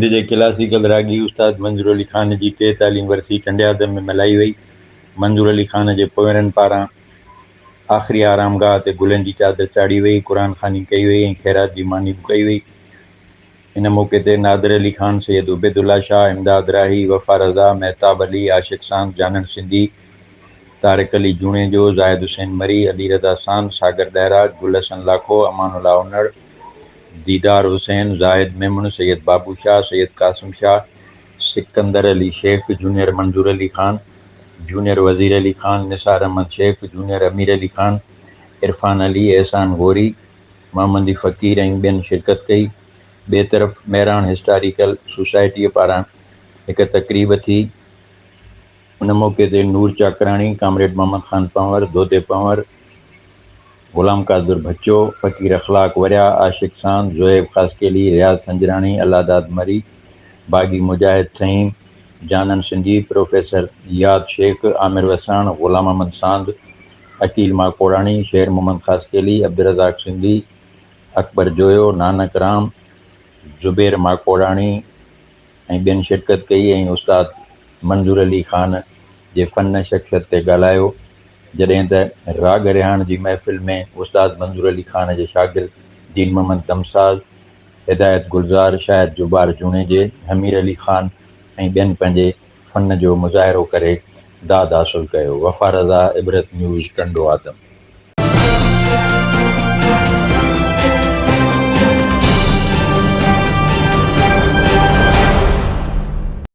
सिंध के क्लासिकल रागी उस्ताद मंजूर अली ख़ान की 43 वरसी टंडियादम में मल्हाई वई। मंजूर अली ख़ान के पोयरनि पारां आख़िरी आरामगाह ते गुलनि की चादर चाढ़ी वई, क़ुरान ख़ानी कई वई ऐं ख़ैरात की मानी बि कई वई। इन मौक़े ते नादिर अली ख़ान, सैयद उबैदुल्ला शाह, इमदाद राही, वफ़ा रज़ा, महताब अली, आशिक़ सांद, जानन सिंधी, तारिक अली जूणेजो, ज़ाहिद हुसैन मरी, अली रज़ा सांद, सागर ॾैरा, गुल हसन लाखो, अमानुल्लाह उन्नड़, दीदार हुसैन, ज़ाहिद मेमण, सैयद बाबू शाह, सैयद कासिम शाह, सिकंदर अली शेख, जूनियर मंजूर अली ख़ान, जूनियर वज़ीर अली ख़ान, निसार अहमद शेख, जूनियर अमीर अली ख़ान, इरफान अली, एहसान गोरी, मोहम्मदी फ़कीर ऐं ॿियनि शिरकत कई। ॿिए तरफ़ मेहराण हिस्टोरिकल सोसाइटी पारां एक तकरीब थी। उन मौक़े ते नूर चाकराणी, कामरेड मोहम्मद ख़ान पंवर, दोदे पंवर, ग़ुलाम कादिर भच्चो, फ़कीर अख़लाक वरिया, आशिक़ सांद, ज़ोएब ख़ासकेली, रियाज़ संजराणी, अलादाद मरी, बागी मुजाहिद थईं, जानन सिंधी, प्रोफेसर याद शेख, आमिर वसाण, ग़ुलाम अहमद सांद, अकील माकोड़ाणी, शेर मोहम्मद ख़ासकेली, अब्दुर्रज़ाक सिंधी, अकबर जोयो, नानक राम, ज़ुबैर माकोड़ाणी ऐं ॿियनि शिरकत कई ऐं उस्ताद मंजूर अली ख़ान जे फ़न शख़्सियत ते ॻाल्हायो। जॾहिं त राग रिहाण जी महफ़िल में उस्ताद मंजूर अली ख़ान जे शागिर्द दीन मोहम्मद दमसाज़, हिदायत गुलज़ार, शाहिद जुबार जूणेजे, हमीर अली ख़ान ऐं ॿियनि पंहिंजे फ़न जो मुज़ाहिरो करे दाद हासिलु कयो। वफ़ा रज़ा, इबरत न्यूज़, टंडो आदम।